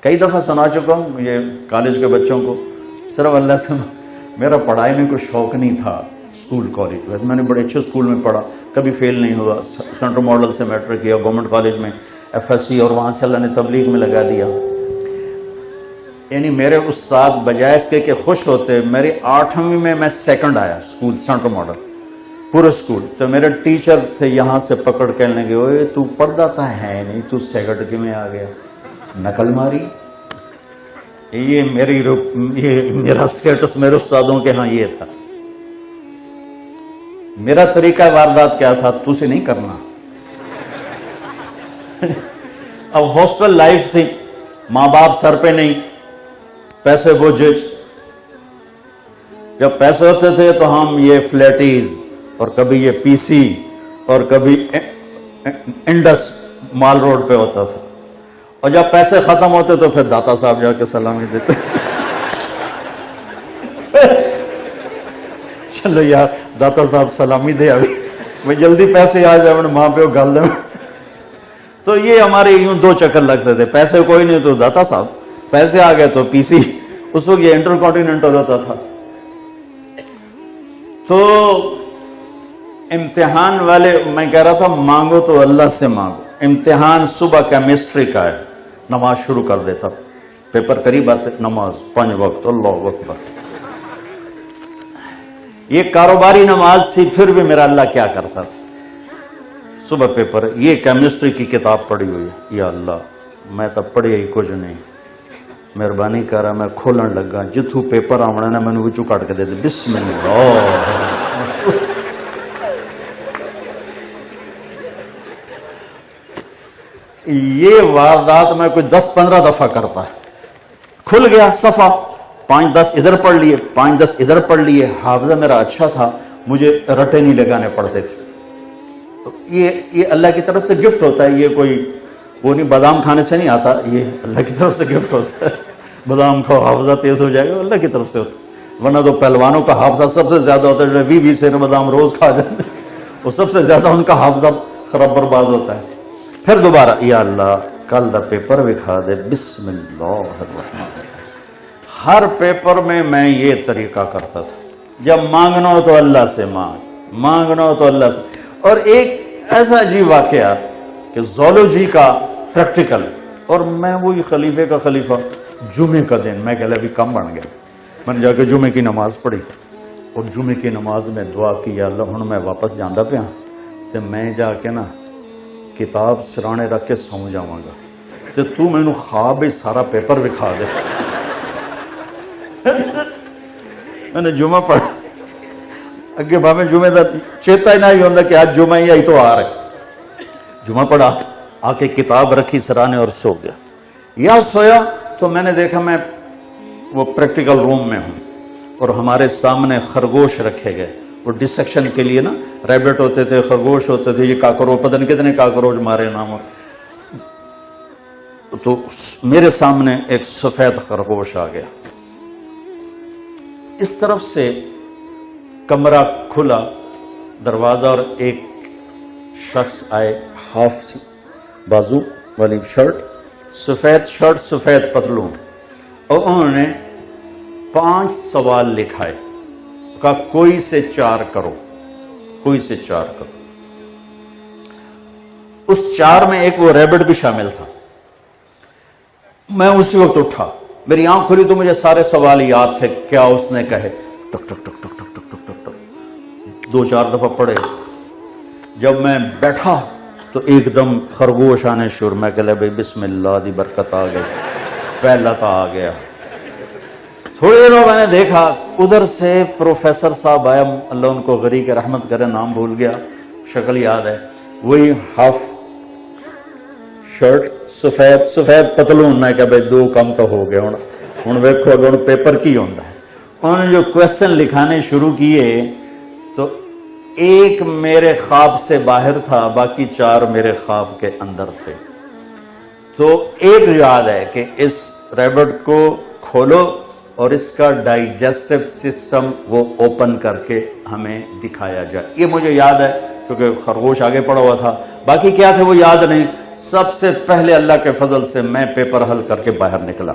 کئی دفعہ سنا چکا ہوں یہ کالج کے بچوں کو. صرف اللہ سے میرا پڑھائی میں کوئی شوق نہیں تھا. اسکول کالج ویسے میں نے بڑے اچھے اسکول میں پڑھا, کبھی فیل نہیں ہوا. سینٹرل ماڈل سے میٹرک کیا, گورنمنٹ کالج میں FSC, اور وہاں سے اللہ نے تبلیغ میں لگا دیا. یعنی میرے استاد بجائے اس کے کہ خوش ہوتے, میری 8ویں میں میں سیکنڈ آیا اسکول سینٹرل ماڈل پورے اسکول. تو میرے ٹیچر تھے یہاں سے پکڑ کے لگے, اوے تو پڑھتا تھا ہے نہیں, تو سیکنڈ کی میں آ گیا, نقل ماری. یہ میرا سٹیٹس میرے استادوں کے ہاں یہ تھا. میرا طریقہ واردات کیا تھا, تو سے نہیں کرنا. اب ہاسٹل لائف تھی, ماں باپ سر پہ نہیں, پیسے بوجھ. جب پیسے ہوتے تھے تو ہم یہ فلیٹیز اور کبھی یہ PC اور کبھی انڈس مال روڈ پہ ہوتا تھا. اور جب پیسے ختم ہوتے تو پھر داتا صاحب جا کے سلامی دیتے. چلو یار داتا صاحب سلامی دے, ابھی میں جلدی پیسے آ جائے ماں پہ گل دیں. تو یہ ہمارے یوں 2 چکر لگتے تھے. پیسے کوئی نہیں تو داتا صاحب, پیسے آ گئے تو PC. اس وقت یہ انٹر کانٹیننٹل ہوتا تھا. تو امتحان والے میں کہہ رہا تھا مانگو تو اللہ سے مانگو. امتحان صبح کیمسٹری کا ہے, نماز شروع کر دیتا, پیپر قریب آتے, نماز 5 وقت, اللہ اکبر. یہ کاروباری نماز تھی, پھر بھی میرا اللہ کیا کرتا تھا. صبح پیپر, یہ کیمسٹری کی کتاب پڑھی ہوئی ہے, یا اللہ میں تو پڑھی ہی کچھ نہیں, مہربانی کر رہا. میں کھولن لگا, جتھوں پیپر آمنا نے میں نے وچوں کٹ کے دے دے, بسم اللہ. یہ واردات میں کوئی 10-15 دفعہ کرتا ہے. کھل گیا صفحہ, 5-10 ادھر پڑھ لیے, 5-10 ادھر پڑھ لیے. حافظہ میرا اچھا تھا, مجھے رٹے نہیں لگانے پڑتے تھے. یہ اللہ کی طرف سے گفٹ ہوتا ہے. یہ کوئی وہ نہیں, بادام کھانے سے نہیں آتا, یہ اللہ کی طرف سے گفٹ ہوتا ہے. بادام کھاؤ حافظہ تیز ہو جائے گا, اللہ کی طرف سے ہوتا ہے. ورنہ تو پہلوانوں کا حافظہ سب سے زیادہ ہوتا ہے, 20 سے بادام روز کھا جاتے ہیں, وہ سب سے زیادہ ان کا حافظہ خراب برباد ہوتا ہے. پھر دوبارہ, یا اللہ کل دا پیپر بھی کھا دے, بسم اللہ الرحمن. ہر پیپر میں یہ طریقہ کرتا تھا. جب مانگنا ہو تو اللہ سے مانگنا ہو تو اللہ سے. اور ایک ایسا عجیب واقعہ کہ زولوجی کا پریکٹیکل, اور میں وہی خلیفے کا خلیفہ. جمعے کا دن میں کہہ ابھی کم بن گیا, میں نے جا کے جمعے کی نماز پڑھی, اور جمعے کی نماز میں دعا کی, یا اللہ ہوں میں واپس جانا پیا تو میں جا کے نا کتاب سرانے رکھ کے سو جاواں گا, تو مینو خواب سارا پیپر دکھا دے. میں نے جمعہ پڑھا, اگے بھاویں جمعے دا چیتا ہی نہ ہی ہوتا کہ آج جمعہ ہی آئی تو آ رہے. جمعہ پڑھا, آ کے کتاب رکھی سرانے اور سو گیا. یا سویا تو میں نے دیکھا میں وہ پریکٹیکل روم میں ہوں, اور ہمارے سامنے خرگوش رکھے گئے. وہ ڈسیکشن کے لیے نا, ریبٹ ہوتے تھے, خرگوش ہوتے تھے, یہ کاکروچ, پتہ نہیں کتنے کاکروچ مارے نام. تو میرے سامنے ایک سفید خرگوش آ گیا. اس طرف سے کمرہ کھلا, دروازہ, اور ایک شخص آئے, ہاف بازو والی شرٹ, سفید شرٹ, سفید پتلون, اور انہوں نے 5 سوال لکھائے. کا کوئی سے 4 کرو, کوئی سے 4 کرو. اس 4 میں ایک وہ ریبٹ بھی شامل تھا. میں اسی وقت اٹھا, میری آنکھ کھلی تو مجھے سارے سوال یاد تھے. کیا اس نے کہے, ٹک ٹک ٹک ٹک ٹک ٹک ٹک ٹک ٹک 2-4 دفعہ پڑھے. جب میں بیٹھا تو ایک دم خرگوش آنے شروع. میں کہہ لے بھائی بسم اللہ دی برکت آ گئی, پہلا تھا آ گیا. تھوڑی دیر میں نے دیکھا ادھر سے پروفیسر صاحب آیا, اللہ ان کو غریق رحمت کرے, نام بھول گیا, شکل یاد ہے. وہی ہاف شرٹ, سفید پتلون. میں کہا بھائی 2 کم تو ہو گئے, ہوں ویکھو اگر پیپر کی ہوتا ہے. انہوں نے جو کویسچن لکھانے شروع کیے تو ایک میرے خواب سے باہر تھا, باقی 4 میرے خواب کے اندر تھے. تو ایک یاد ہے کہ اس ریبٹ کو کھولو اور اس کا ڈائجسٹو سسٹم وہ اوپن کر کے ہمیں دکھایا جائے. یہ مجھے یاد ہے کیونکہ خرگوش آگے پڑا ہوا تھا، باقی کیا تھے وہ یاد نہیں. سب سے پہلے اللہ کے فضل سے میں پیپر حل کر کے باہر نکلا.